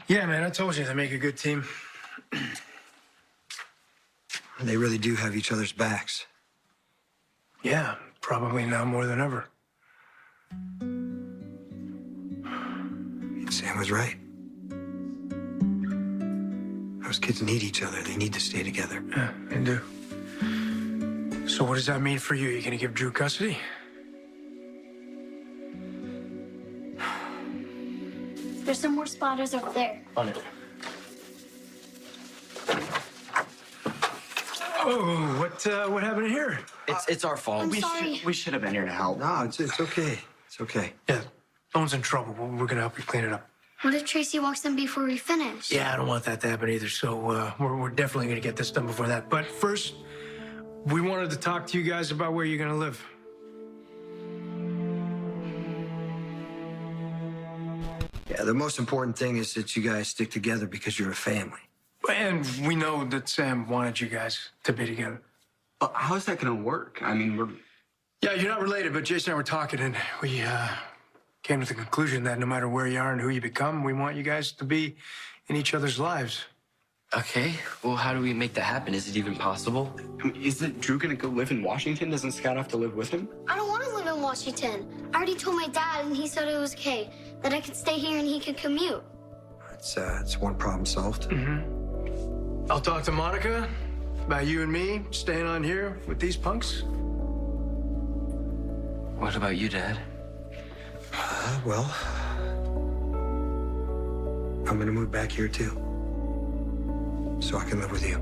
Yeah, man, I told you they make a good team. They really do have each other's backs. Yeah, probably now more than ever. Sam was right. Those kids need each other. They need to stay together. Yeah, they do. So what does that mean for you? You gonna give Drew custody? There's some more spotters over there. On it. Oh, what happened here? It's our fault. I'm sorry. We should have been here to help. No, it's okay. It's okay. Yeah, no one's in trouble. We're gonna help you clean it up. What if Tracy walks in before we finish? Yeah, I don't want that to happen either. So we're definitely gonna get this done before that. But first, we wanted to talk to you guys about where you're gonna live. Yeah, the most important thing is that you guys stick together because you're a family. And we know that Sam wanted you guys to be together. But how is that going to work? I mean, we're... Yeah, you're not related, but Jason and I were talking, and we came to the conclusion that no matter where you are and who you become, we want you guys to be in each other's lives. Okay, well, how do we make that happen? Is it even possible? I mean, isn't Drew going to go live in Washington? Doesn't Scout have to live with him? I don't want to live in Washington. I already told my dad, and he said it was okay, that I could stay here and he could commute. It's one problem solved. I'll talk to Monica about you and me staying on here with these punks. What about you, Dad? Well, I'm gonna move back here too, so I can live with you.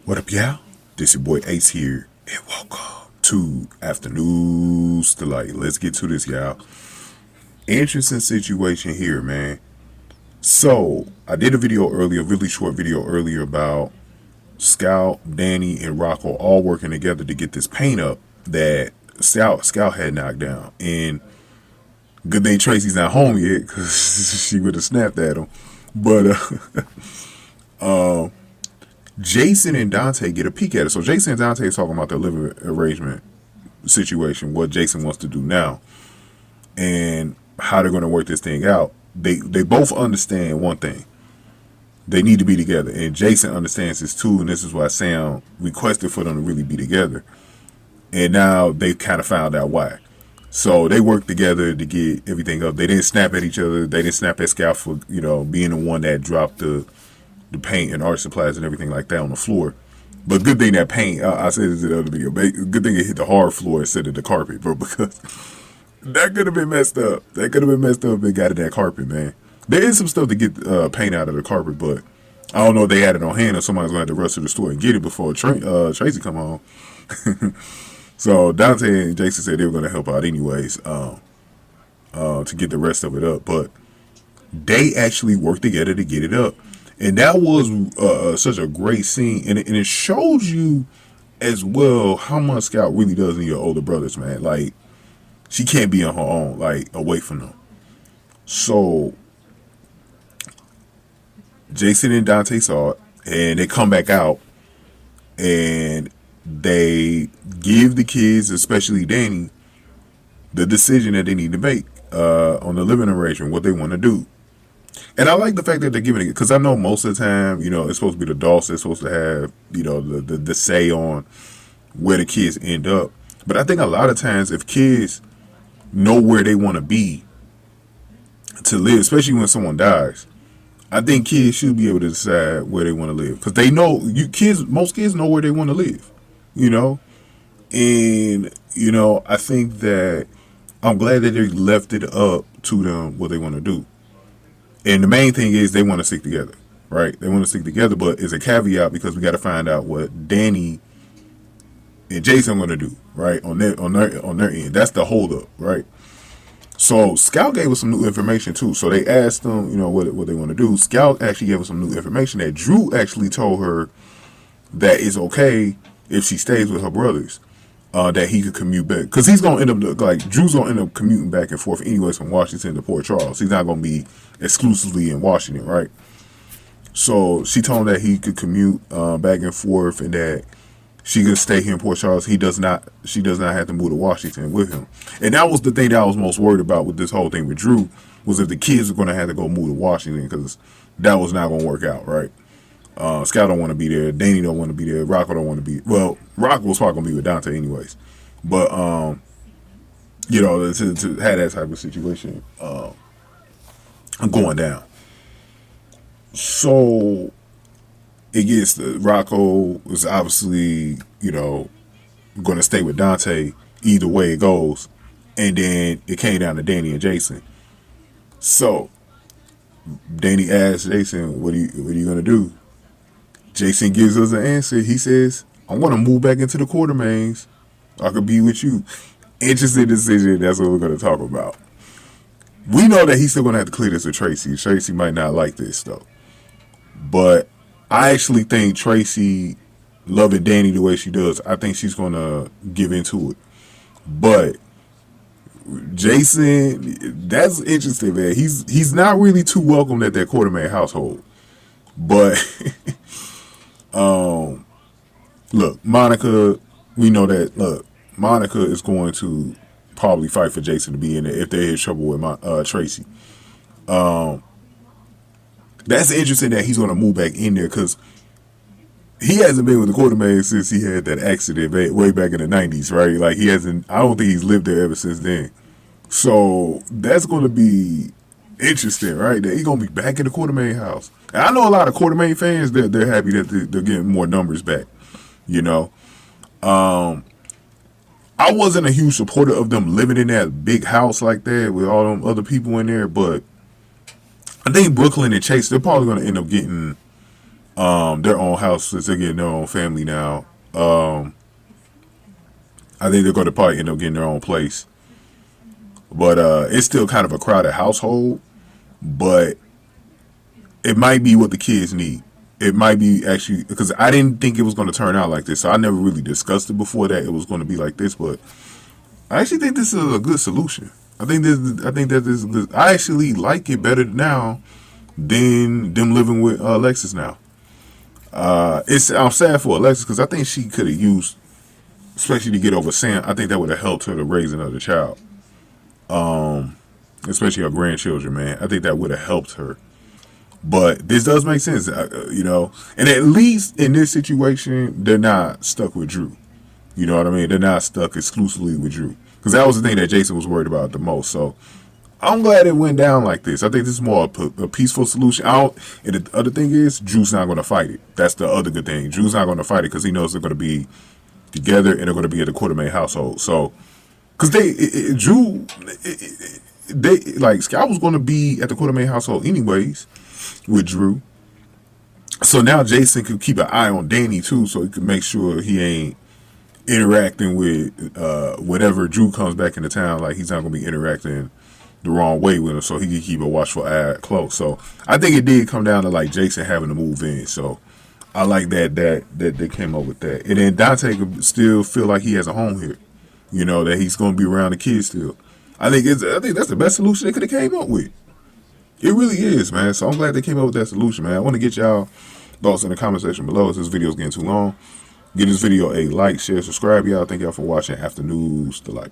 What up, y'all? This your boy Ace here, and welcome to Afternoons Delight. Let's get to this, y'all. Interesting situation here, man. So, I did a video earlier, a really short video earlier about Scout, Danny, and Rocco all working together to get this paint up that Scout had knocked down. And good thing Tracy's not home yet, because she would have snapped at him. But, Jason and Dante get a peek at it. So Jason and Dante is talking about their living arrangement situation, what Jason wants to do now, and how they're going to work this thing out. They both understand one thing. They need to be together. And Jason understands this too, and this is why Sam requested for them to really be together. And now they've kind of found out why. So they worked together to get everything up. They didn't snap at each other. They didn't snap at Scout for, being the one that dropped the paint and art supplies and everything like that on the floor. But good thing that paint, I said this in the other video, good thing it hit the hard floor instead of the carpet, bro, because that could have been messed up. That could have been messed up if it got in that carpet, man. There is some stuff to get paint out of the carpet, but I don't know if they had it on hand or somebody's going to have to rush to the store and get it before Tracy come home. So Dante and Jason said they were going to help out anyways to get the rest of it up. But they actually worked together to get it up. And that was such a great scene. And it shows you as well how much Scout really does need your older brothers, man. Like, she can't be on her own, like, away from them. So, Jason and Dante saw it, and they come back out, and they give the kids, especially Danny, the decision that they need to make on the living arrangement, what they want to do. And I like the fact that they're giving it, because I know most of the time, it's supposed to be the adults that's supposed to have, the say on where the kids end up. But I think a lot of times if kids know where they want to be to live, especially when someone dies, I think kids should be able to decide where they want to live. Because they know, most kids know where they want to live, And, I think that I'm glad that they left it up to them what they want to do. And the main thing is they want to stick together, right? They want to stick together, but it's a caveat because we got to find out what Danny and Jason are going to do, right? On their end. That's the holdup, right? So Scout gave us some new information too. So they asked them, what they want to do. Scout actually gave us some new information that Drew actually told her that it's okay if she stays with her brothers. That he could commute back, because he's gonna end up Drew's gonna end up commuting back and forth anyways from Washington to Port Charles. He's not gonna be exclusively in Washington, right? So she told him that he could commute back and forth, and that she can stay here in Port Charles. She does not have to move to Washington with him. And that was the thing that I was most worried about with this whole thing with Drew, was if the kids were going to have to go move to Washington, because that was not going to work out, right? Scout don't want to be there. Danny don't want to be there. Rocco don't want to be. Well, Rocco was probably going to be with Dante anyways. But, you know, to have that type of situation going down. So it gets Rocco is obviously, you know, going to stay with Dante either way it goes. And then it came down to Danny and Jason. So Danny asked Jason, what are you going to do? Jason gives us an answer. He says, I want to move back into the Quartermaines. I could be with you. Interesting decision. That's what we're going to talk about. We know that he's still going to have to clear this with Tracy. Tracy might not like this, though. But I actually think Tracy, loving Danny the way she does, I think she's going to give into it. But Jason, that's interesting, man. He's not really too welcomed at that Quartermaine household. But look, Monica, we know that, look, Monica is going to probably fight for Jason to be in there if they're in trouble with Tracy. That's interesting that he's going to move back in there, because he hasn't been with the Quartermaine since he had that accident way back in the 90s, right? Like, he hasn't, I don't think he's lived there ever since then. So that's going to be interesting, right? That he's going to be back in the Quartermaine house. And I know a lot of Quartermaine fans, they're happy that they're getting more numbers back, you know? I wasn't a huge supporter of them living in that big house like that with all them other people in there, but I think Brooklyn and Chase, they're probably going to end up getting their own house since they're getting their own family now. I think they're going to probably end up getting their own place. But it's still kind of a crowded household, but it might be what the kids need. It might be actually, because I didn't think it was going to turn out like this. So I never really discussed it before that it was going to be like this, but I actually think this is a good solution. I think that this is good. I actually like it better now than them living with Alexis now. I'm sad for Alexis, because I think she could have used, especially to get over Sam. I think that would have helped her to raise another child, especially her grandchildren. Man, I think that would have helped her. But this does make sense, you know. And at least in this situation, they're not stuck with Drew. You know what I mean? They're not stuck exclusively with Drew, because that was the thing that Jason was worried about the most. So I'm glad it went down like this. I think this is more a peaceful solution. And the other thing is, Drew's not going to fight it. That's the other good thing. Drew's not going to fight it because he knows they're going to be together and they're going to be at the Quartermaine household. So, because Drew, like, Scott was going to be at the Quartermaine household anyways with Drew. So now Jason could keep an eye on Danny too, so he can make sure he ain't interacting with whenever Drew comes back into town. Like, he's not going to be interacting the wrong way with him, so he can keep a watchful eye close. So I think it did come down to, like, Jason having to move in. So I like that they came up with that. And then Dante could still feel like he has a home here. You know, that he's going to be around the kids still. I think that's the best solution they could have came up with. It really is, man. So I'm glad they came up with that solution, man. I want to get y'all thoughts in the comment section below. If this video is getting too long, give this video a like, share, subscribe, y'all. Thank y'all for watching. After News, the like.